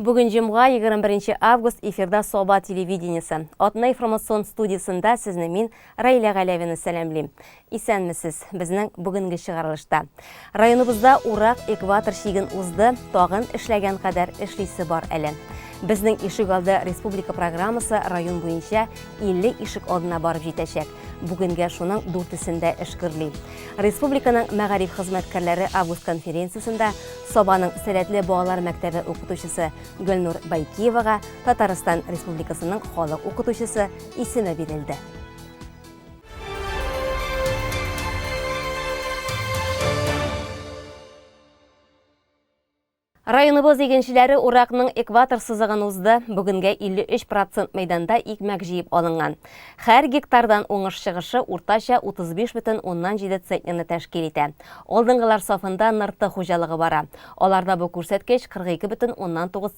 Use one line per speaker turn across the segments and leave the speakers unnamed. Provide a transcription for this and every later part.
Бүгін жымға 21 август эфирда Соба телевидениесі. Отна информацион студиясында сізні мен Райля Ғалявені сәлемлейм. Исәнмісіз біздің бүгінгі шығарылышта. Районыбызда урақ экватор шегін ұзды, тоғын ішләген қадар ішлесі бар әлі. Біздің ишік алды республика программасы район бойынша 50 ишік алдына барып жетәшек. Бүгінге шуның дүртісінде ішкірлей. Республиканың мәғариф қызметкерлері август конференциясында Собаның сәләтлі балалар мәктәбі оқытушысы Гүлнур Байкиеваға Татарстан Республикасының халық оқытушысы исеме берілді. Районыбыз егеншілері урақның экватор сызығын ұзды, бүгінге 53% майданда икмәк жиып алынған. Әр гектардан оңыш шығышы орташа 35,7 центнерні тәшкил ете. Алдыңғылар сафында нырты хужалығы бара. Оларда бұл көрсеткеш 42,9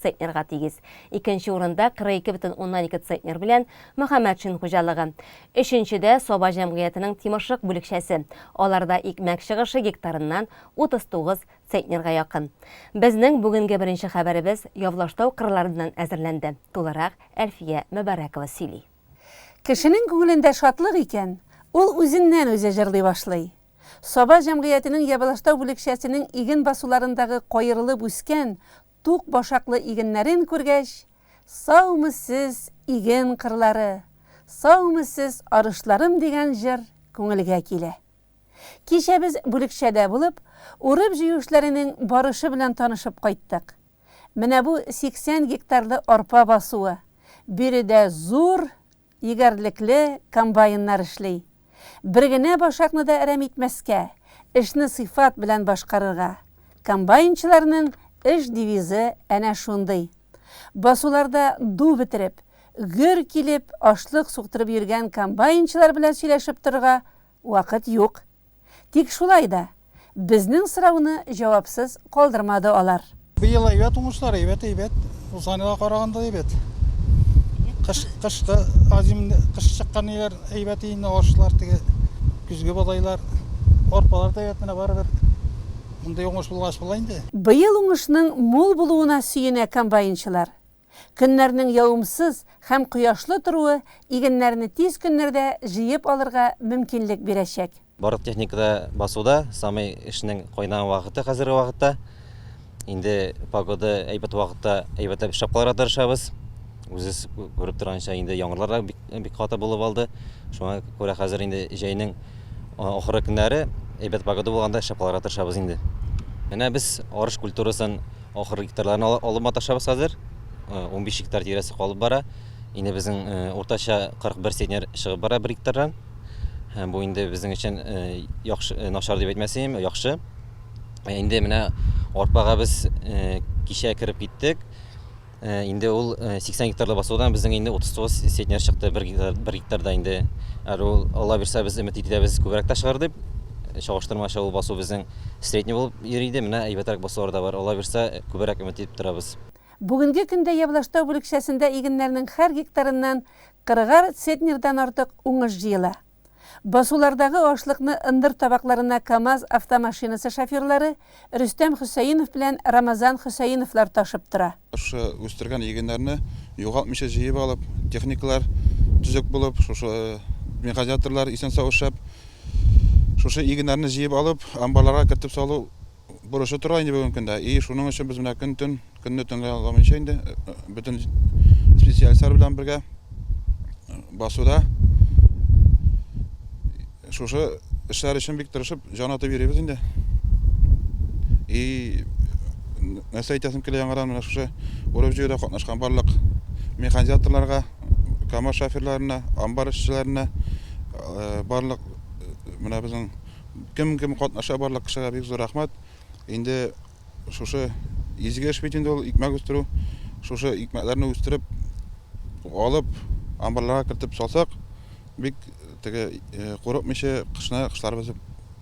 центнерға тегіз. Екінші орында 42,2 центнер білен Мұхаммедшин хужалығы. Үшіншіде Соба жәмғиятының Тимошық бүлікшәсі. Оларда икмәк шығышы гектарынан 39 центнерға яқын. Біздің бүгінгі бірінші хабарыбыз явлаштау қырларынан әзірленді. Толарақ Әлфия Мүбәрәкова сөйлей.
Кішінің көңілінде шатлық екен, ол өзіннен өзі жырлай башлай. Соба жәмғиятының явлаштау бүлікшәсінің иген басуларындағы қойырылып өскен туқ башақлы игеннәрін көргәш, саумысыз иген қырлары, саумысыз арышларым деген жыр көңілге келе. Кеше біз бүлікшәдә болып, урып жүйешләрінің барышы белән танышып кайттык. Менә бу 80 гектарлы арпа басуы. Биредә зур, егәрлекле комбайннар эшлей. Бер генә башакны да әрәм итмәскә, эшне сыйфат белән башкарырга. Комбайнчыларның эш девизы әнә шундый. Басуларда ду бетереп, гөр килеп, ашлык суктырып йөргән комбайнчылар белән сөйләшеп торырга вакыт юк. Тик шулай да, безнең сорауны җавапсыз калдырмады алар.
Быел әйбәт уңышлар, әйбәт. Узганга караганда әйбәт. Кышка кыш чыккан еллар әйбәт инде ашлар теге күзгә бодайлар, арпалар да әйбәт менә барыбер. Мондай уңыш булгач була инде.
Быел уңышның мул булуына сөенә комбайнчылар. Көннәрнең явымсыз һәм кояшлы торуы игеннәрне тиз көннәрдә җыеп алырга мөмкинлек бирәчәк.
Барлык техникада басуда, самый эшнең кайнаган вакыты хәзерге вакытта. Инде погода әйбәт вакытта әйбәтләп шапкаларга тырышабыз. Үзебез күреп торганча инде яңгырлар бик каты булып алды. Шуңа күрә хәзер инде җәйнең ахыры көннәре әйбәт погода булганда шапкаларга тырышабыз инде. Менә без арыш культурасын ахыры гектарларны алып маташабыз хәзер. 15 гектар тирәсе калып бара. Инде безнең уртача 41 центнер чыгып бара 1 гектардан. Бу инде безнең өчен яхшы, начар дип әйтмәсем, яхшы. Инде менә арпага без кичә кирип киттек. Инде ул 80 гектарлы басудан безнең инде 39 центнер чыкты 1 гектарда инде. Ул Алла бирсә без өмет итәбез күбрәк та чыгар дип. Чагыштырмача ул басу безнең средний булып йөри иде. Менә әйбәтрәк басулар да бар. Алла бирсә күбрәк өмет итеп торабыз.
Бүгенге көндә явлаштау бүлекчәсендә игеннәрнең һәр гектарыннан 40 центнердан артык уңыш җыела. Басулардагы ашлыкны ындыр табакларына КАМАЗ автомашинасы шоферлары Рөстәм Хөсәенов белән Рамазан Хөсәеновлар ташып тора.
Шушы үстергән игеннәрне югалтмыйча җыеп алып, техникалар төзек булып, шушы механизаторлар исән-сау эшләп, шушы игеннәрне җыеп алып, амбарларга кертеп салу бурышы тора инде бүген көндә. Шуның өчен без менә көнне төнлә алмыйча инде бөтен специалистлар белән бергә басуда шушы эшләр өчен бик тырышып җан атып йөрибез инде. Нәрсә әйтәсем килә яңадан менә шушы урып җыюда катнашкан барлык механизаторларга, КАМАЗ шоферларына, амбар эшчеләренә, барлык менә безнең кем катнаша барлык кешегә бик зур рәхмәт. Инде шушы изге эш бит инде ул икмәк үстерү. Шушы икмәкләрне үстереп алып амбарларга кертеп салсак, бик теге курыкмыйча кышларыбыз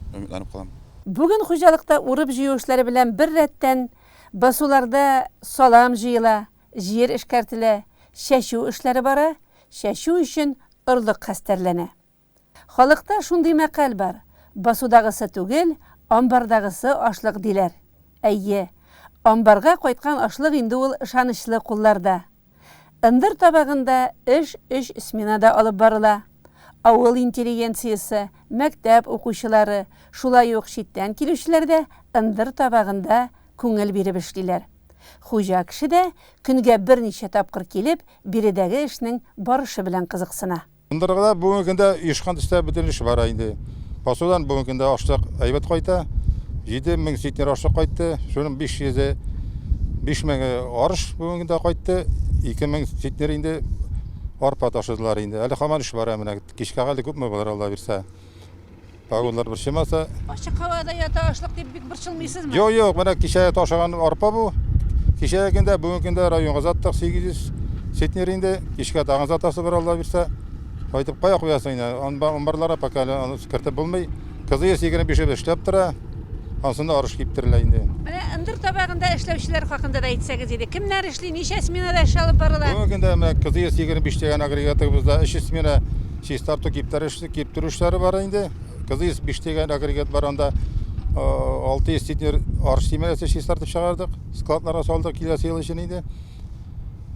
өметләнеп калам.
Бүген хуҗалыкта урып җыю эшләре белән бер рәттән басуларда салам җыела, җир эшкәртелә, чәчү эшләре бара, чәчү өчен ырлык хәстәрләнә. Халыкта шундый мәкаль бар. Басудагысы түгел, амбардагысы ашлык диләр. Әйе, Амбарға кайткан ашлык инде ул ышанычлы кулларда. Ындыр табагында эш сменада алып барыла. Авыл интеллигенциясы, мәктәп укучылары, шулай ук читтән килүчеләр дә ындыр табагында күңел биреп эшлиләр. Хуҗа кеше дә көнгә берничә тапкыр килеп, биредәге эшнең барышы белән кызыксына.
Ындыргыда бүгенге көндә оешкан эштә бөтен эш бар инде. Басудан бүгенге көндә ашлык әйбәт кайта. 7000 ситнер ашлык кайтты. Шуның 5000 арыш бүгенге көндә кайтты. 2000 ситнер инде арпа ташыдылар инде. Әле һаман эш бар менә. Кичкә әле күпме булыр Алла бирсә. Пагонлар бер чамасы.
Ачык һавада ята ашлык дип бик борчылмыйсызмы?
Юк, менә кичә ташыган арпа бу. Кичә көндә бүгенге көндә районга заттык 800 ситнер инде. Кичкә тагын затасы бар Алла бирсә. Кайтып кая куясың инде. Амбарларга пока аны кертеп булмый. Кызы 25 эшләп тора. Ансында арыш киптерелә инде.
Менә ындыр табагында эшләүчеләр хакында да әйтсәгез иде. Кемнәр эшли, ничә сменада эш алып барыла?
Бүгенге көндә менә кызы 25 дигән агрегатыбызда 3 смена чистарту киптерүшләре бар инде. Кызы 5 дигән агрегат бар, анда 600 ситнер арыш семьясы чистартып чыгардык. Складларга салдык киләсе ел өчен инде.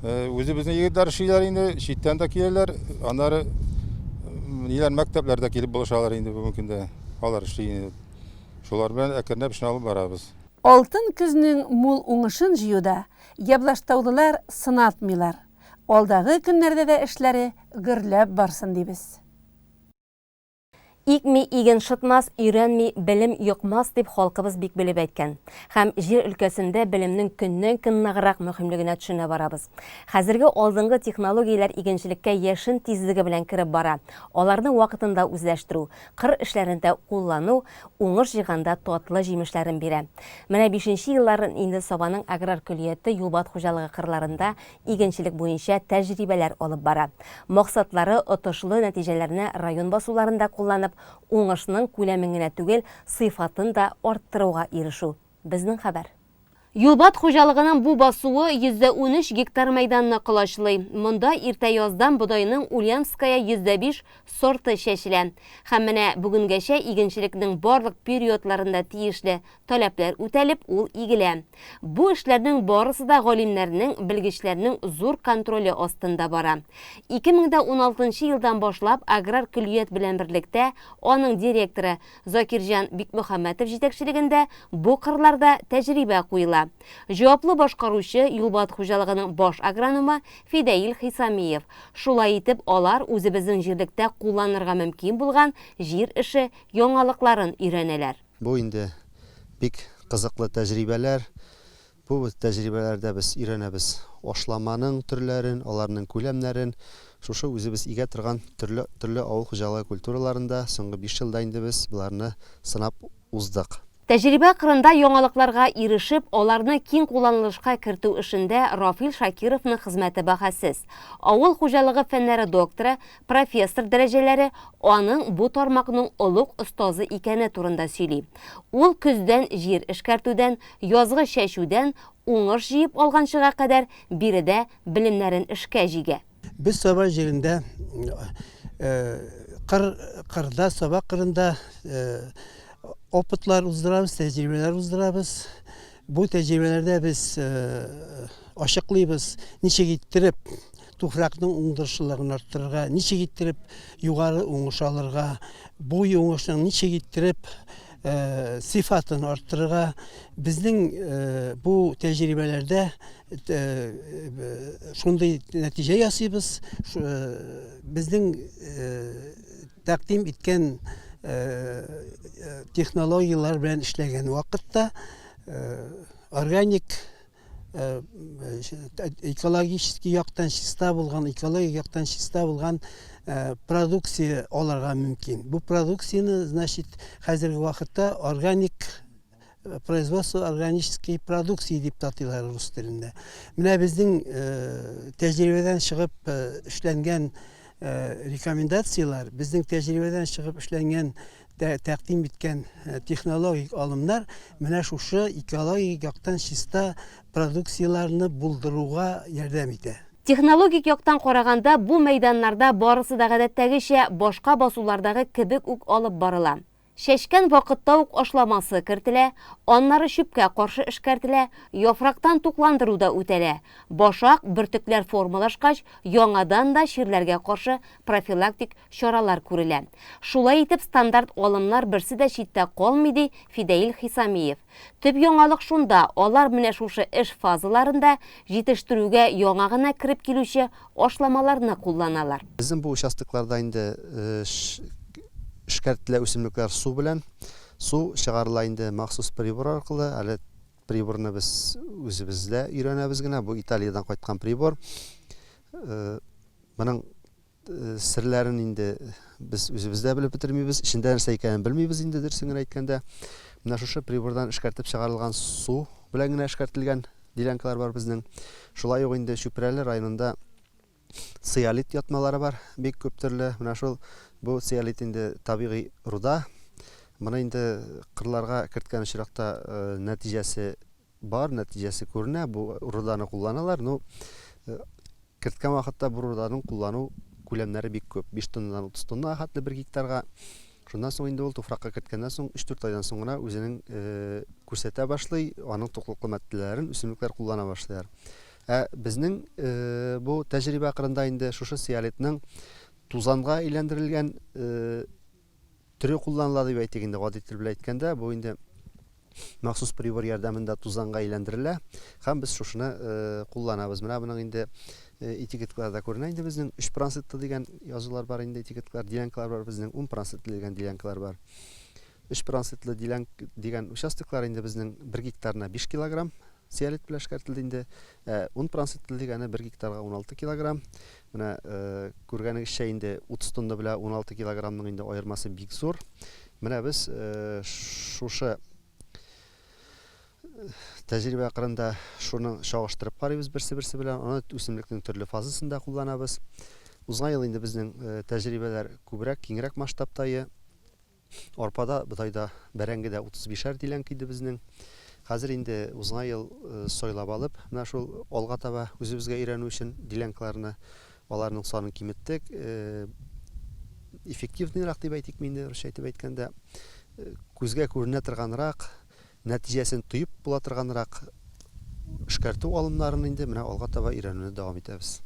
Үзебезнең егетләр эшлиләр инде, читтән дә киләләр. Аннары ниләр мәктәпләрдә килеп булышалар инде бүгенге көндә. Алар эшли инде. Шулар белән әкренләп эшне алып барабыз.
Алтын көзнең мул уңышын җыюда яблаштаулылар сынатмыйлар. Алдагы көннәрдә дә эшләре гөрләп барсын дибез.
Икми иген шытмас, үйрәнми белем юкмас дип халкыбыз бик белеп әйткән. Һәм җир өлкәсендә белемнең көннән-көн ныграк мөһимлегенә төшенә барабыз. Хәзерге алдынгы технологияләр игенчелеккә яшен тизлеге белән киреп бара. Аларны вакытында үзләштерү, кыр эшләрендә куллану уңыш җыйганда татлы җимешләрен бирә. Менә 5нче елларын инде Сабаның аграр көллияте юлбат хуҗалыгы кырларында игенчелек буенча тәҗрибәләр алып бара. Максатлары отышлы нәтиҗәләрне район басуларында кулланып, уңышның күләмен генә түгел, сыйфатын да арттыруга ирешү. Безнең хәбәр. Юлбат хуҗалыгының бу басуы 113 гектар мәйданны кылачлый. Монда иртә яздан бодайның Ульяновская 105 сорты чәчелә. Һәм менә бүгенгәчә игенчелекнең барлык периодларында тиешле таләпләр үтәлеп, ул игелә. Бу эшләрнең барысы да галимнәрнең, белгечләрнең зур контроле астында бара. 2016 елдан башлап аграр көллият белән берлектә аның директоры Закирҗан Бикмөхәммәтов җитәкчелегендә бу кырларда тәҗрибә куела. Җаваплы башкаручы Юлбат хуҗалыгының баш агрономы Фидаил Хисамиев. Шулай итеп, алар үзебезнең җирлектә кулланырга мөмкин булган җир эше яңалыкларын өйрәнәләр.
Бу инде бик кызыклы тәҗрибәләр. Бу тәҗрибәләрдә без өйрәнәбез ашламаның төрләрен, аларның күләмнәрен, шушы үзебез игә торган төрле авыл хуҗалыгы культураларында соңгы 5 елда инде без буларны сынап уздык.
Тәҗрибә кырында яңалыкларга ирешеп, аларны киң кулланылышка кертү эшендә Рафил Шакировның хезмәте бәһасез. Авыл хуҗалыгы фәннәре докторы, профессор дәрәҗәләре аның бу тармакның олуг остазы икәне турында сөйли. Ул көздән җир эшкәртүдән, язгы чәчүдән уңыш җыеп алганчыга кадәр биредә белемнәрен эшкә җигә.
Без Саба җирендә кырда, Саба кырында опытлар уздырабыз, тәҗрибәләр уздырабыз. Бу тәҗрибәләрдә без ачыклыйбыз, ничек иттереп туфракның уңдырышлыгын арттырырга, ничек иттереп югары уңыш алырга, бу уңышның ничек иттереп сыйфатын арттырырга. Безнең бу тәҗрибәләрдә шундый нәтиҗә ясыйбыз. Безнең тәкъдим иткән технологиялар белән эшләгән вакытта органик, экологический яктан чиста булган, экологик яктан чиста булган продукция алырга мөмкин. Бу продукцияны, значит, хәзерге вакытта органик производство органической продукции дип татыйлар рус телендә. Менә безнең тәҗрибәдән чыгып эшләнгән рекомендациялар, безнең тәҗрибәдән чыгып эшләнгән тәкъдим иткән технологик алымнар менә шушы экологик яктан чиста продукцияларны булдыруга ярдәм итә.
Технологик яктан караганда бу мәйданнарда барысы да гадәттәгечә башка басулардагы кебек үк алып барыла. Шешкен вакытта ук ашламасы кертелә, аннары шүпкә каршы эшкәртелә, яфрактан тукландыру да үтәлә. Башак, бөртекләр формалашкач, яңадан да ширләргә каршы профилактик чаралар күрелә. Шулай итеп, стандарт алымнар берсе дә читтә калмый, ди Фидаил Хисамиев. Төп яңалык шунда, алар менә шушы эш фазаларында җитештерүгә яңа гына кирип килүче ашламаларны кулланалар.
Безнең бу участокларда инде эшкәртелә үсемлекләр су белән. Су чыгарыла инде махсус прибор аркылы. Әле приборны без үзебездә өйрәнәбез генә. Бу Италиядән кайткан прибор. Моның серләрен инде без үзебездә белеп бетермибез. Ичендә нәрсә икәнен белмибез инде дөресен генә әйткәндә. Менә шушы прибордан эшкәртеп чыгарылган су белән генә эшкәртелгән делянкалар бар безнең. Шулай ук инде Чүпрәле районында циолит ятмалары бар, бик күп төрле. Менә шул бу циолит инде табигый руда. Моны инде кырларга керткән очракта нәтиҗәсе бар, нәтиҗәсе күренә. Бу руданы кулланалар. Ну, керткән вакытта бу руданың куллану күләмнәре бик күп. 5 тоннадан 30 тонна хәтле 1 гектарга. Шуннан соң инде ул туфракка керткәннән соң 3-4 айдан соң гына үзенең күрсәтә башлый, аның туклыклы матдәләрен үсемлекләр куллана башлыйлар. Безнең бу тәҗрибә кырында инде шушы циолитның тузанга әйләндерелгән түрі кулланыла дип әйтик инде, гади тел белән әйткәндә, бу инде махсус прибор ярдәмендә тузанга әйләндерелә, һәм без шушыны кулланабыз. Менә буның инде этикеткаларда күренә инде безнең 3% дигән язулар бар инде, этикеткалар, делянкалар бар, безнең 10% дигән делянкалар бар. 3% делянка дигән участоклар инде безнең 1 гектарына 5 килограмм циолит белән эшкәртелде инде. 10% дигәне 1 гектарга 16 килограмм. Менә күргәнегезчә инде 30 тонна белән 16 килограммның инде аермасы бик зур. Менә без шушы тәҗрибә кырында шуны чагыштырып карыйбыз берсе белән, аны үсемлекнең төрле фазасында кулланабыз. Узган ел инде безнең тәҗрибәләр күбрәк, киңрәк масштабтайы. Арпада, бытайда, бәрәңгедә 35 делянка иде безнең. Хәзер инде узган ел сойлап алып, менә шул алга таба үзебезгә өйрәнү өчен делянкаларны, аларның санын киметтек. Эффективнырак дип әйтик инде, русча әйтеп әйткәндә, күзгә күренә торганрак, нәтиҗәсен тоеп була торганрак эшкәртү алымнарын инде менә алга таба өйрәнүне дәвам итәбез.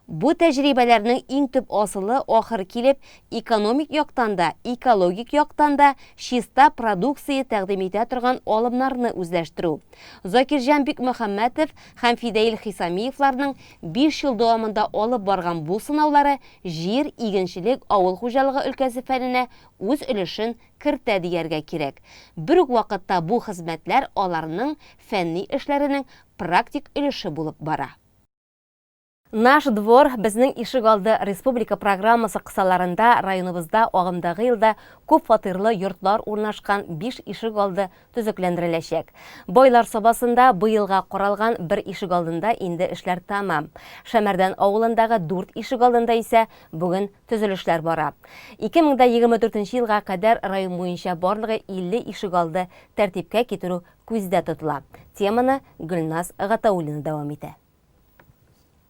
Бу тәҗрибәләрнең иң төп асылы ахыр килеп, экономик яктан да, экологик яктан да чиста продукция тәкъдим итә торган алымнарны үзләштерү. Закирҗан Бикмөхәммәтов һәм Фидаил Хисамиевларның 5 ел дәвамында алып барган бу сынаулары җир, игенчелек, авыл хуҗалыгы өлкәсе фәненә үз өлешен кертә дияргә кирәк. Бер үк вакытта бу хезмәтләр аларның фәнни эшләренең практик өлеше булып бара. Наш двор безнең ишегалды республика программасы кысаларында районыбызда агымдагы елда күп фатирлы йортлар урнашкан 5 ишегалды төзекләндереләчәк. Бойлар сабасында быелга каралган 1 ишегалдында инде эшләр тамам. Шәмәрдән авылындагы 4 ишегалдында исә бүген төзелешләр бара. 2024 елга кадәр район буенча барлыгы 50 ишегалды тәртипкә китерү күздә тотыла. Теманы Гөлназ Гатауллина дәвам итә.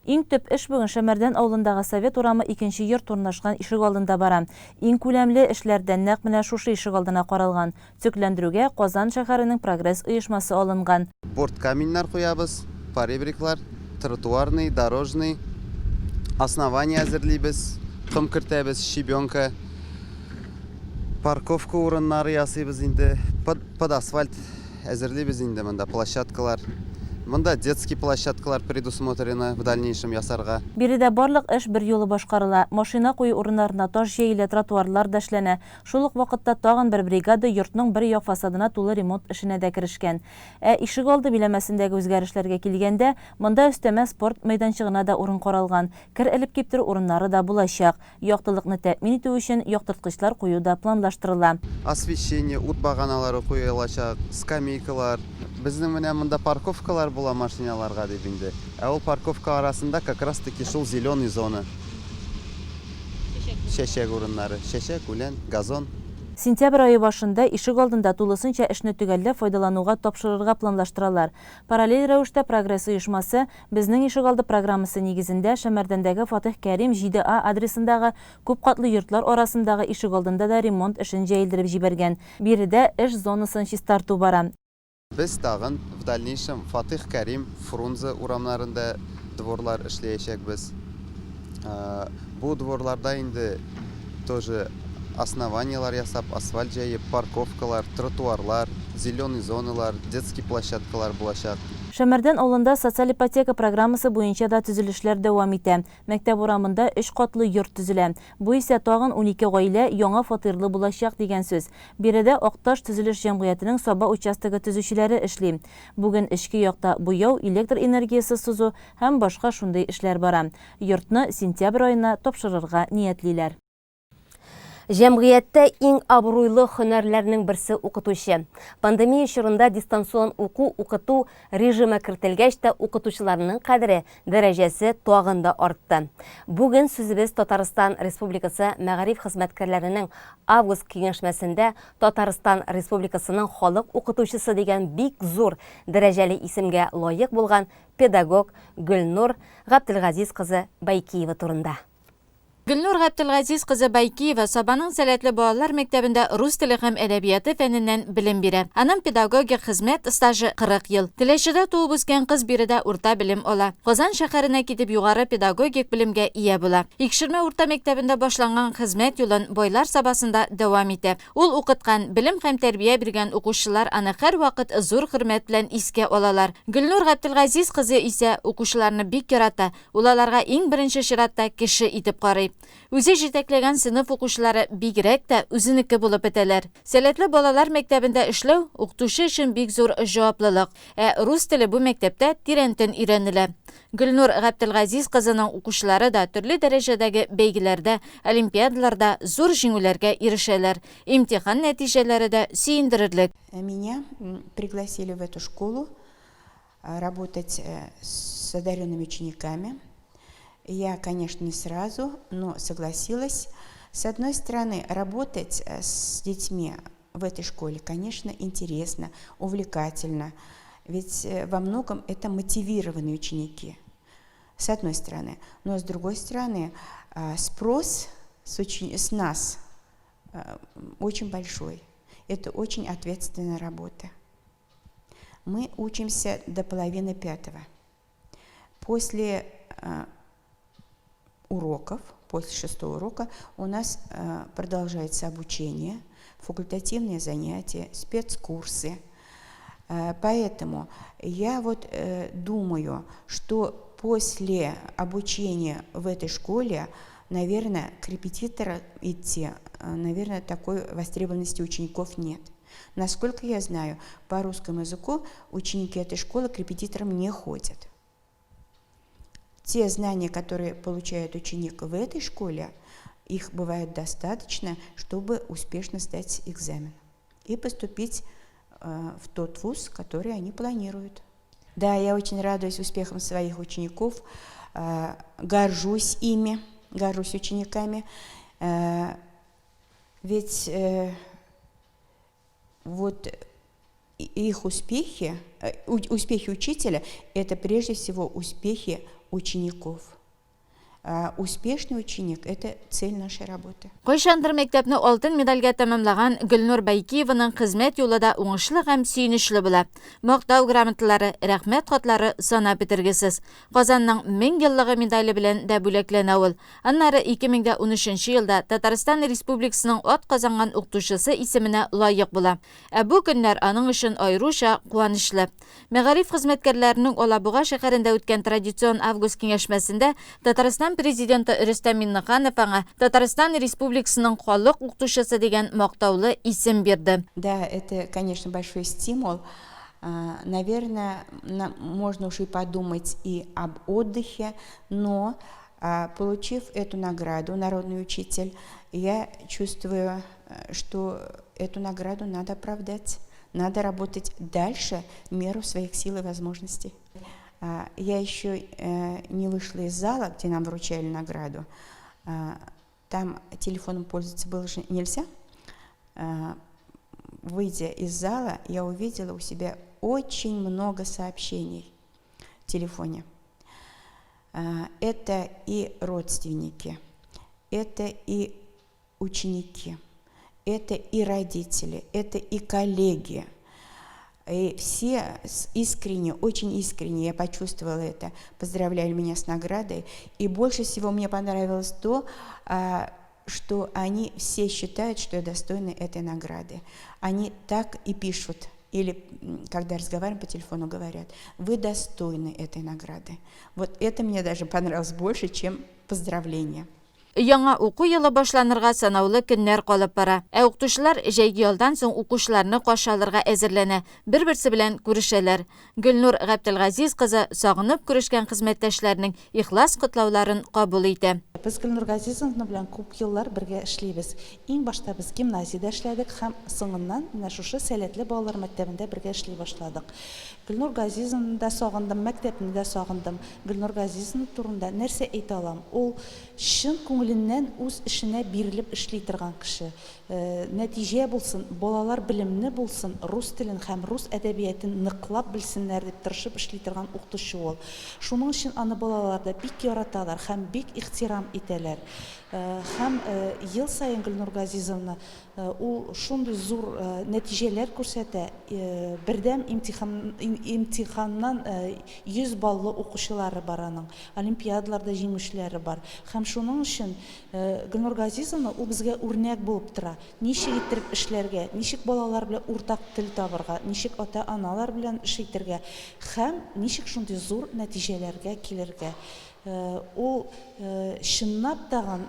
Иң төп эш бүген Шәмәрдән авылындагы Совет урамы 2нче йорт урнашкан ишегалдында бара. Иң күләмле эшләрдән нәкъ менә шушы ишегалдына каралган. Төзекләндерүгә Казан шәһәренең Прогресс оешмасы алынган.
Борт каменнар куябыз, поребриклар, тротуарный, дорожный, основание әзерлибез, ком кертәбез, щебенка, парковка урыннары ясыйбыз инде, под асфальт әзерлибез инде монда площадкалар. Монда детский площадкалар предусмотрены в дальнейшем ясарга.
Биредә барлык эш бер юлы башкарыла. Машина кую урыннарына таш җәелә, тротуарлар да эшләнә. Шул ук вакытта тагын бер бригада йортның бер як фасадына тулы ремонт эшенә дә керешкән. Ишегалды биләмәсендәге үзгәрешләргә килгәндә, монда өстәмә спорт мәйданчыгына да урын каралган. Кер элеп киптерү урыннары да булачак. Яктылыкны тәэмин итү өчен яктырткычлар кую да планлаштырыла.
Освещение, ут баганалары куелачак, скамейкалар. Безнең менә монда парковкалар була машиналарга дип инде. Ул парковка арасында как раз таки шул зеленый зона. Чәчәк урыннары, чәчәк, үлән, газон.
Сентябрь айы башында ишек алдында тулысынча эшне төгәлләп файдалануга тапшырырга планлаштыралар. Параллель рәвештә прогресс оешмасы безнең ишек алды программасы нигезендә Шәмәрдәндәге Фатих Кәрим 7А адресындагы күп катлы йортлар арасындагы ишек алдында да ремонт эшен җәелдереп җибәргән. Биредә эш зонасын чистарту бара.
Без тагын в дальнейшем Фатих Кәрим, Фрунзе урамнарында дворлар эшләячәкбез. Бу дворларда инде тоже основаниялар ясап, асфальт җәеп, парковкалар, тротуарлар, зеленый зоналар, детский площадкалар булачак.
Шәмәрдән авылында социаль ипотека программасы буенча да төзелешләр дәвам итә. Мәктәп урамында 3 катлы йорт төзелә. Бу исә тагын 12 гаилә яңа фатирлы булачак дигән сүз. Биредә Акташ төзелеш җәмгыятенең Саба участогы төзүчеләре эшли. Бүген эчке якта буяу, электр энергиясе сузу һәм башка шундый эшләр бара. Йортны сентябрь айына тапшырырга ниятлиләр.
Җәмгыятьтә иң абруйлы һөнәрләрнең берсе укытучы. Пандемия чорында дистанцион укыту режимы кертелгәч тә укытучыларның кадере, дәрәҗәсе тагын да артты. Бүген сүзебез Татарстан Республикасы мәгариф хезмәткәрләренең август киңәшмәсендә Татарстан Республикасының халык укытучысы дигән бик зур дәрәҗәле исемгә лаек булган педагог Гөлнур Габделгазиз кызы Байкиева турында.
Гөлнур Габделгазиз кызы Байкиева Сабаның сәләтле балалар мәктәбендә рус теле һәм әдәбияты фәненнән белем бирә. Аның педагогик хезмәт стажы 40 ел. Теләчедә туып үскән кыз биредә урта белем ала. Казан шәһәренә китеп югары педагогик белемгә ия була. Икшермә урта мәктәбендә башланган хезмәт юлын Бойлар Сабасында дәвам итә. Ул укыткан, белем һәм тәрбия биргән укучылар аны һәр вакыт зур хөрмәт белән искә алалар. Гөлнур Габделгазиз кызы исә укучыларны бик ярата. Ул аларга иң беренче чиратта кеше итеп карый. Үзе җитәкләгән сыйныф укучылары бигрәк тә үзенеке булып бетәләр. Сәләтле балалар мәктәбендә эшләү укытучы өчен бик зур җаваплылык. Рус теле бу мәктәптә тирәнтен өйрәнелә. Гөлнур Габделгазиз кызының укучылары да төрле дәрәҗәдәге бәйгеләрдә, олимпиадаларда зур җиңүләргә ирешәләр. Имтихан нәтиҗәләре дә сөендерерлек.
Меня пригласили в эту школу работать с одаренными учениками. Я, конечно, не сразу, но согласилась. С одной стороны, работать с детьми в этой школе, конечно, интересно, увлекательно. Ведь во многом это мотивированные ученики, с одной стороны. Но с другой стороны, спрос с нас очень большой. Это очень ответственная работа. Мы учимся до половины 5. После уроков, после 6-го урока у нас продолжается обучение, факультативные занятия, спецкурсы. Поэтому я думаю, что после обучения в этой школе, наверное, к репетитору идти, наверное, такой востребованности учеников нет. Насколько я знаю, по русскому языку ученики этой школы к репетиторам не ходят. Те знания, которые получает ученик в этой школе, их бывает достаточно, чтобы успешно сдать экзамен и поступить в тот вуз, который они планируют. Да, я очень радуюсь успехам своих учеников, горжусь ими, горжусь учениками, ведь их успехи учителя – это прежде всего успехи учеников. Успешный ученик – это цель нашей работы.
Кайшандыр мәктәпне алтын медальгә тәмамлаган Гөлнур Байкиеваның хезмәт юлы да уңышлы һәм сөенечле була. Мактау грамоталары, рәхмәт хатлары санап бетергесез. Казанның 1000 еллыгы медале белән дә бүләкләнә ул. Аннары 2013 елда Татарстан Республикасының ат казанган укытучысы исеменә лаек була. Бу көннәр аның өчен айрыша куанычлы. Мәгариф хезмәткәрләренең Алабуга шәһәрендә үткән традицион август киңәшмәсендә Татарстан президенты Рөстәм Миннеханов аңа Татарстан Республикасының халык укытучысы дигән мактаулы исем бирде.
Да, это, конечно, большой стимул. Наверное, можно уж и подумать и об отдыхе, но получив эту награду, народный учитель, я чувствую, что эту награду надо оправдать. Надо работать дальше в меру своих сил и возможностей. Я еще не вышла из зала, где нам вручали награду. Там телефоном пользоваться было же нельзя. выйдя из зала, я увидела у себя очень много сообщений в телефоне. Это и родственники, это и ученики, это и родители, это и коллеги. И все искренне, очень искренне, я почувствовала это, поздравляли меня с наградой. И больше всего мне понравилось то, что они все считают, что я достойна этой награды. Они так и пишут, или когда разговариваем по телефону, говорят: вы достойны этой награды. Вот это мне даже понравилось больше, чем поздравления.
Яңа уку йылы башланырга санаулы көннәр калып бара. Укытучылар җәйге ялдан соң укучыларны каршы алырга әзерләнә, бер-берсе белән күрешәләр. Гөлнур Габделгазиз кызы сагынып күрешкән хезмәттәшләрнең ихлас котлауларын кабул итә.
Без Гөлнур Газизовна белән күп еллар бергә эшлибез. Иң башта без гимназиядә эшләдек һәм соңыннан менә шушы сәләтле балалар мәктәбендә бергә эшли башладык. Гөлнур Газизовны да сагындым, мәктәпне дә сагындым. Гөлнур Газизовна турында нәрсә әйтә алам? Ул чын күңеленнән үз эшенә бирелеп эшли торган кеше. Нәтиҗә булсын, балалар белемне булсын, рус телен һәм рус әдәбиятын ныклап белсеннәр дип тырышып эшли торган укытучы ул. Шуның өчен аны балалар да бик яраталар һәм бик ихтирам итәләр. Һәм ел сайын Гөлнур Газизовна ул шундый зур нәтиҗәләр күрсәтә. Бердәм имтиханнан 100 баллы укучылары бар аның. Олимпиадаларда җиңүчеләре бар. Һәм шуның өчен Гөлнур Газизовна ул безгә үрнәк булып тора. Ничек итеп эшләргә, ничек балалар белән уртак тел табырга, ничек ата-аналар белән эш итәргә һәм ничек шундый зур нәтиҗәләргә килергә. Ул чынлап тагын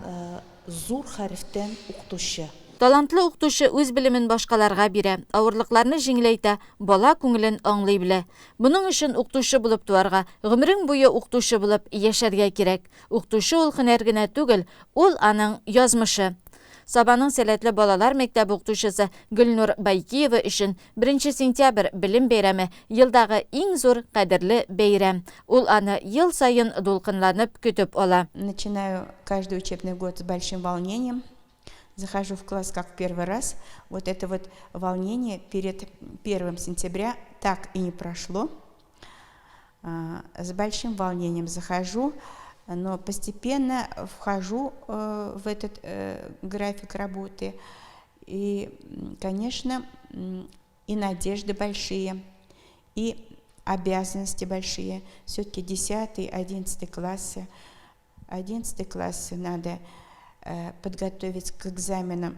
зур хәрефтән укытучы.
Талантлы укытучы үз белемен башкаларга бирә, авырлыкларны җиңеләйтә, бала күңелен аңлый белә. Буның өчен укытучы булып туарга, гомерең буе укытучы булып яшәргә кирәк. Укытучы ул һөнәр генә түгел, ул аның язмышы. Сабаның сәләтле балалар мәктәбе укытучысы Гөлнур Байкиева өчен 1 сентябрь белем бәйрәме елдагы иң зур кадерле бәйрәм. Ул аны ел сайын дулкынланып көтеп ала.
Начинаю каждый учебный год с большим волнением. Захожу в класс как в первый раз. Вот это вот волнение перед 1 сентября так и не прошло. С большим волнением захожу, но постепенно вхожу в этот график работы. И, конечно, и надежды большие, и обязанности большие. Все-таки 10-11 классы. 11 классы надо подготовить к экзаменам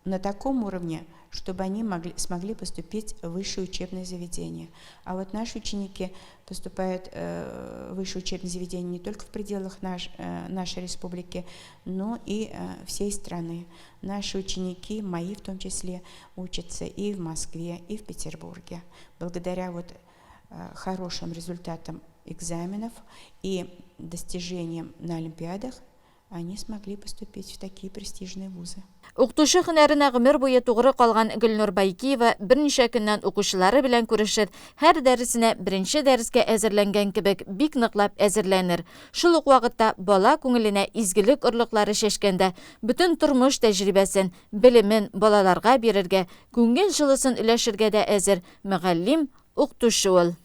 на таком уровне, чтобы они смогли поступить в высшее учебное заведение. А вот наши ученики поступают в высшее учебное заведение не только в пределах нашей республики, но и всей страны. Наши ученики, мои в том числе, учатся и в Москве, и в Петербурге. Благодаря вот хорошим результатам экзаменов и достижениям на олимпиадах они смогли поступить в такие престижные вузы.
Укытучы һөнәренә гомер буе тугры калган Гөлнур Байкиева берничә көннән укучылары белән күрешер, һәр дәресенә беренче дәрескә әзерләнгән кебек бик ныклап әзерләнер. Шул ук вакытта бала күңеленә изгелек орлыклары чәчкәндә бөтен тормыш тәҗрибәсен, белемен балаларга бирергә, күңел җылысын өләшергә дә әзер мөгаллим, укытучы ул.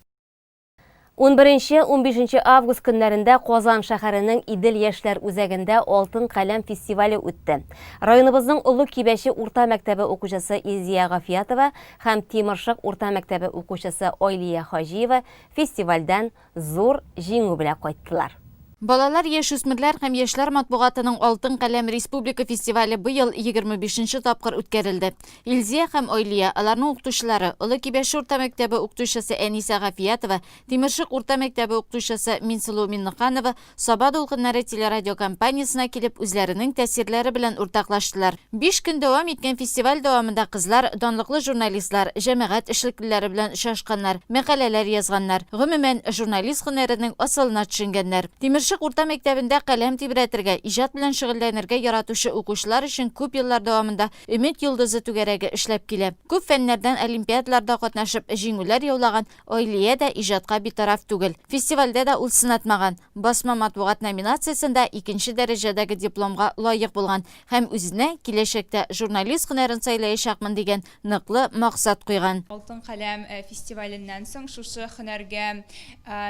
11-15 август көннәрендә Казан шәһәренең Идел яшьләр үзәгендә Алтын каләм фестивале үтте. Районыбызның Улы Кибәче урта мәктәбе укучысы Изия Гафиятова һәм Тимершык урта мәктәбе укучысы Ойлия Хаҗиева фестивальдән зур җиңү белән кайттылар.
Балалар, яшүсмерләр һәм яшьләр матбугатының Алтын каләм республика фестивале быел 25-нче тапкыр үткәрелде. Илзия һәм Ойлия, аларның укытучылары, Улы Кибәче урта мәктәбе укытучысы Әниса Гафиятова, Тимершык урта мәктәбе укытучысы Минсылу Миннеханова Саба дулкыннары телерадиокомпаниясына килеп үзләренең тәэсирләре белән уртаклаштылар. 5 көн дәвам иткән фестиваль дәвамында кызлар, данлыклы журналистлар, җәмәгать эшлеклеләре белән шашканнар, мәкаләләр язганнар, гомумән журналист һөнәренең асылына төшенгәннәр. Тимершык Тимершик урта мектебендә каләм тибрәтергә, иҗат белән шөгыльләнергә яратучы укучылар өчен күп еллар дәвамында Өмет йолдызы түгәрәге эшләп килә. Күп фәннәрдән олимпиадаларда катнашып, җиңүләр яулаган Ойлия да иҗатка битараф түгел. Фестивальдә дә ул сынатмаган. Басма матбугат номинациясендә 2нче дәрәҗәдәге дипломга лаек булган һәм үзенә киләчәктә журналист һөнәрен сайлаячакмын дигән ныклы максат куйган.
Алтын каләм фестиваленнән соң шушы һөнәргә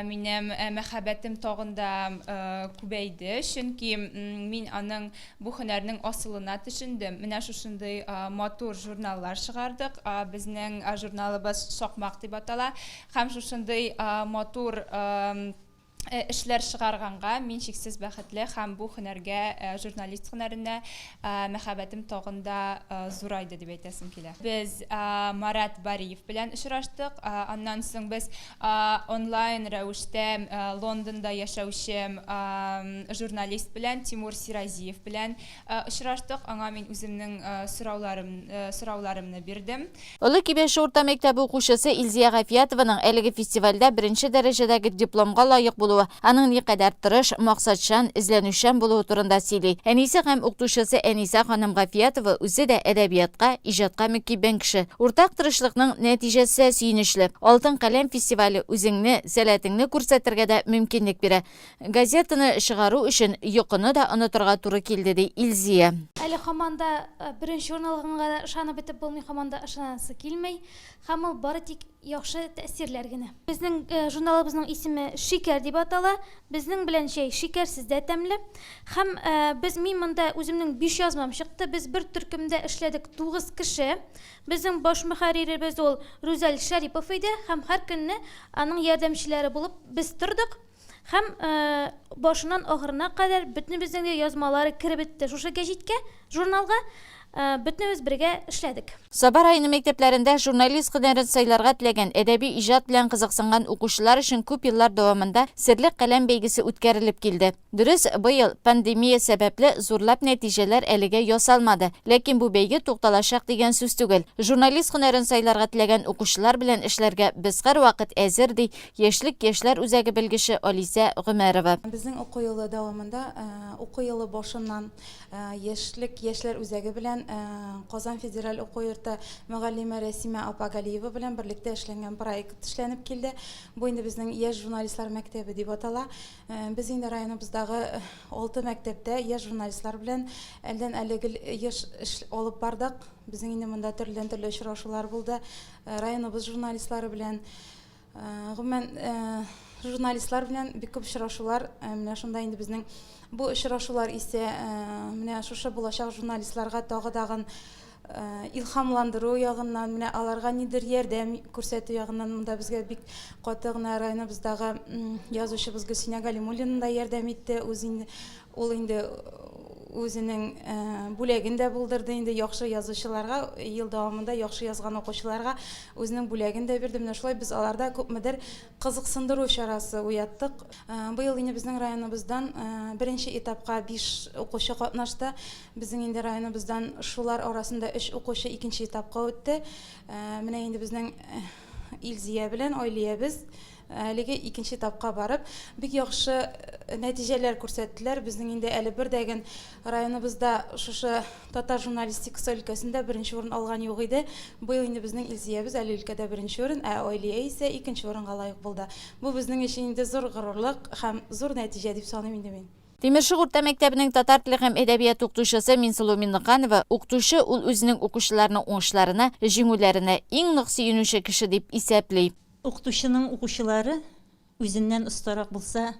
минем мәхәббәтем тагын да күбәйде, чөнки мин аның бу һөнәрнең асылына төшендем. Менә шушындый матур журналлар чыгардык. Безнең журналыбыз Сакмак дип атала. Һәм шушындый матур эшләр чыгарганга мин чиксез бәхетле һәм бу һөнәргә, журналист һөнәренә мәхәббәтем тагын да зурайды дип әйтәсем килә. Без Марат Бариев белән очраштык. Аннан соң без онлайн рәвештә Лондонда яшәүче журналист белән Тимур Сиразиев белән очраштык. Аңа мин үземнең сорауларымны бирдем.
Олы Кибеш урта мәктәбе укучысы Илзия Гафиятованың әлеге фестивальдә 1нче дәрәҗәдәге дипломга лаек булуы, аның никадәр тырыш, максатчан, эзләнүчән булуы турында сөйли. Әнисе һәм укытучысы Әниса ханым Гафиятова үзе дә әдәбиятка, иҗатка мөкиббән кеше. Уртак тырышлыкның нәтиҗәсе сөенечле. Алтын каләм фестивале үзеңне, сәләтеңне күрсәтергә дә мөмкинлек бирә. Газетаны чыгару өчен йокыны да онытырга туры килде ди Илзия.
Әле һаманда беренче журналыгыңа ышанып бетеп булмый, һаманда ышанасы килмәй. Һәм ул бары тик яхшы тәэсирләр генә. Безнең журналыбызның исеме Шикәр дип атала. Безнең белән шикәрсез дә тәмле. Һәм мин монда үземнең 5 язмам чыкты. Без бер төркемдә эшләдек 9 кеше. Безнең баш мөхәрриребез ул Рүзәл Шәрипов иде һәм һәр көнне аның ярдәмчеләре булып без тордык. Һәм башыннан ахырына кадәр бөтенебезнең дә язмалары киреп бетте. Шушы гәҗиткә, журналга бөтенебез бергә эшләдек.
Саба районы мәктәпләрендә журналист һөнәрен сайларга теләгән, әдәби иҗат белән кызыксынган укучылар өчен күп еллар дәвамында серле каләм бәйгесе үткәрелеп килде. Дөрес, быел пандемия сәбәпле зурлап нәтиҗәләр әлегә ясалмады, ләкин бу бәйге тукталачак дигән сүз түгел. Журналист һөнәрен сайларга теләгән укучылар белән эшләргә без һәрвакыт әзер ди яшьләр үзәге белгече Алиса Гомәрова.
Безнең уку елы дәвамында, уку елы башыннан яшьләр үзәге белән Казан федераль уку йорты мөгаллиме Рәсимә Апагалиева белән берлектә эшләнгән проект эшләнеп килде. Бу инде безнең яшь журналистлар мәктәбе дип атала. Без инде районыбыздагы 6 мәктәптә яшь журналистлар белән әлдән әлеге яшь эш алып бардык. Безнең инде монда төрле очрашулар булды. Районыбыз журналистлары белән гомумән журналистлар белән бик күп очрашулар. Менә шунда инде безнең бу очрашулар исә менә шушы булачак журналистларга тагы илһамландыру ягыннан, менә аларга нидер ярдәм күрсәтү ягыннан монда безгә бик каты гына районыбыздагы язучыбыз Гөлсинә Галимуллина да ярдәм итте. Ул инде үзенең бүләген дә булдырды инде яхшы язучыларга, ел дәвамында яхшы язган укучыларга үзенең бүләген дә бирде. Менә шулай без аларда күпмедер кызыксындыру чарасы уяттык. Быел инде безнең районыбыздан беренче этапка 5 укучы катнашты. Безнең инде районыбыздан шулар арасында 3 укучы икенче этапка үтте. Менә инде безнең Илзия белән Ойлиябез әлеге икенче этапка барып, бик яхшы нәтиҗәләр күрсәттеләр. Безнең инде әле бер дәгән районыбызда шушы татар журналистикасы өлкәсендә беренче урын алган юк иде. Быел инде безнең Илзиябез әле өлкәдә беренче урын, ә Ойлия исә икенче урынга лаек булды. Бу безнең өчен инде зур горурлык һәм зур нәтиҗә дип саныйм инде мин.
Тимершик урта мәктәбенең татар теле һәм әдәбият укытучысы Минсылу Минныканова укытучы ул үзенең укучыларының уңышларына, җиңүләренә иң нык сөенүче кеше дип исәпли.
Укытучының укучылары үзеннән остарак булса,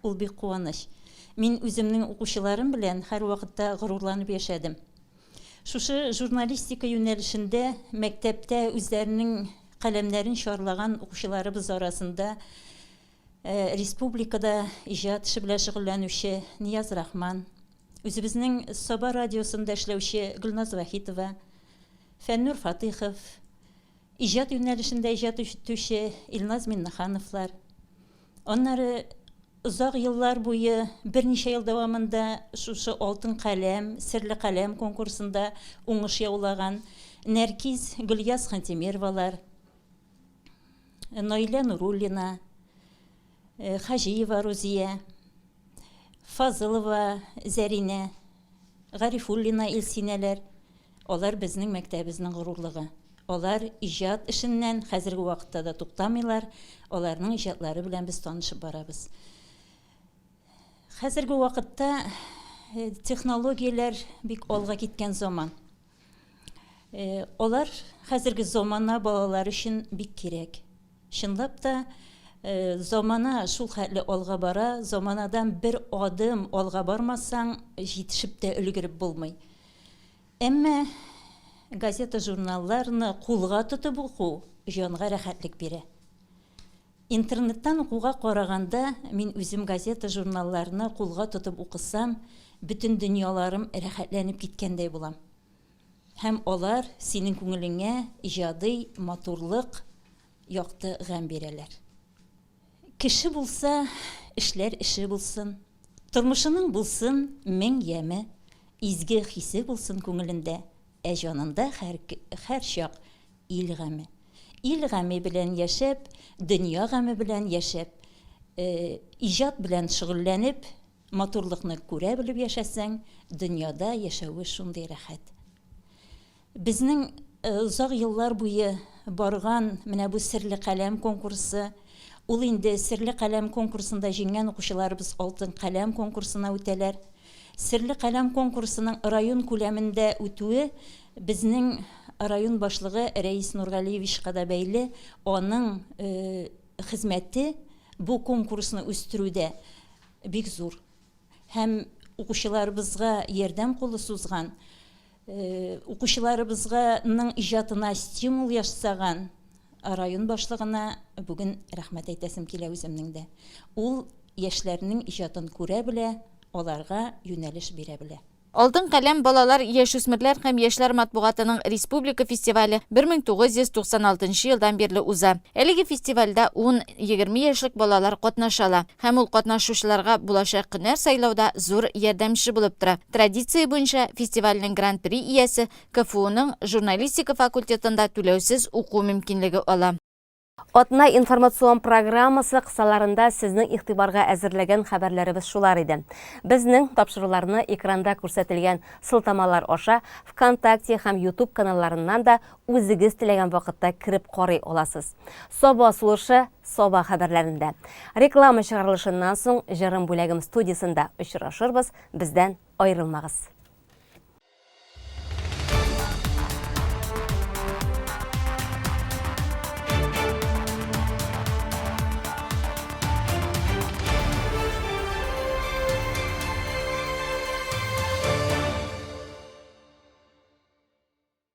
ул бик куаныч. Мин үземнең укучыларым белән һәр вакытта горурланып яшәдем. Шушы журналистика юнәлешендә мәктәптә үзләренең каләмнәрен чарлаган укучыларыбыз арасында республикада иҗат эше белән шөгыльләнүче Нияз Рахман, үзебезнең Саба радиосында эшләүче Гөлназ Вахитова, Фәннур Фатихов, иҗат юнәлешендә иҗат итүче Илназ Миннахановлар. Аннары узак еллар буе берничә ел дәвамында шушы алтын каләм, серле каләм конкурсында уңыш яулаган Нәркиз Гөльяз Хантимировалар, Наилә Нуруллина, Хажиева Рузия, Фазылова, Зәринә, Гарифуллина Илсинәләр, олар безнең мәктәбебезнең горурлыгы. Олар иҗат эшеннән хәзерге вакытта да туктамыйлар. Оларның иҗатлары белән без танышып барабыз. Хәзерге вакытта технологияләр бик алга киткән заман. Олар хәзерге заманна балалар өчен бик кирәк. Чынлап та замана шул хәтле алга бара, заманадан бер адым алга бармасаң, җитешеп тә өлгереп булмый. Әмма газета журналларны кулга тотып уку җанга рәхәтлек бирә. Интернеттан укуга караганда, мин үзем газета журналларны кулга тотып укысам, бүтән дөньяларым рәхәтләнеп киткәндәй булам. Һәм алар синең күңелеңә иҗади матурлык, якты гам бирәләр. Кеше булса, эшләр эше булсын. Тормышының булсын мең яме, изге хисе булсын күңелендә. Җанында һәр чак ил гаме. Ил гаме белән яшәп, дөнья гаме белән яшәп, иҗат белән шөгыльләнеп, матурлыкны күрә белеп яшәсәң, дөньяда яшәүе шундый рәхәт. Безнең узак еллар буе барган менә бу серле каләм конкурсы, ул инде серле каләм конкурсында җиңгән укучыларыбыз алтын каләм конкурсына үтәләр. Серле каләм конкурсының район күләмендә үтүе безнең район башлыгы Рәис Нургалиевичка да бәйле, аның хезмәте бу конкурсны үстерүдә бик зур. Һәм укучыларыбызга ярдәм кулы сузган, укучыларыбызның иҗатына стимул ясаган район башлыгына бүген рәхмәт әйтәсем килә үземнең дә. Ул яшьләрнең иҗатын күрә белә, аларга юнәлеш бирә белә.
Алтын каләм балалар, яшүсмерләр һәм яшьләр матбугатының республика фестивале 1996 елдан бирле уза. Әлеге фестивальдә 10-20 яшьлек балалар катнашалар һәм ул катнашучыларга булачак һөнәр сайлауда зур ярдәмче булып тора. Традиция буенча фестивальнең гран-при иясе КФУның журналистика факультетында түләүсез уку мөмкинлеге ала.
Атна информацион программасы кысаларында сезнең игътибарга әзерләгән хәбәрләребез шулар иде. Безнең тапшыруларны экранда күрсәтелгән сылтамалар аша ВКонтакте һәм YouTube каналларыннан да үзегез теләгән вакытта кирип карый аласыз. Саба сулышы Саба хәбәрләрендә. Реклама чыгарылышыннан соң җырым бүләгем студиясында очрашырбыз. Бездән аерылмагыз.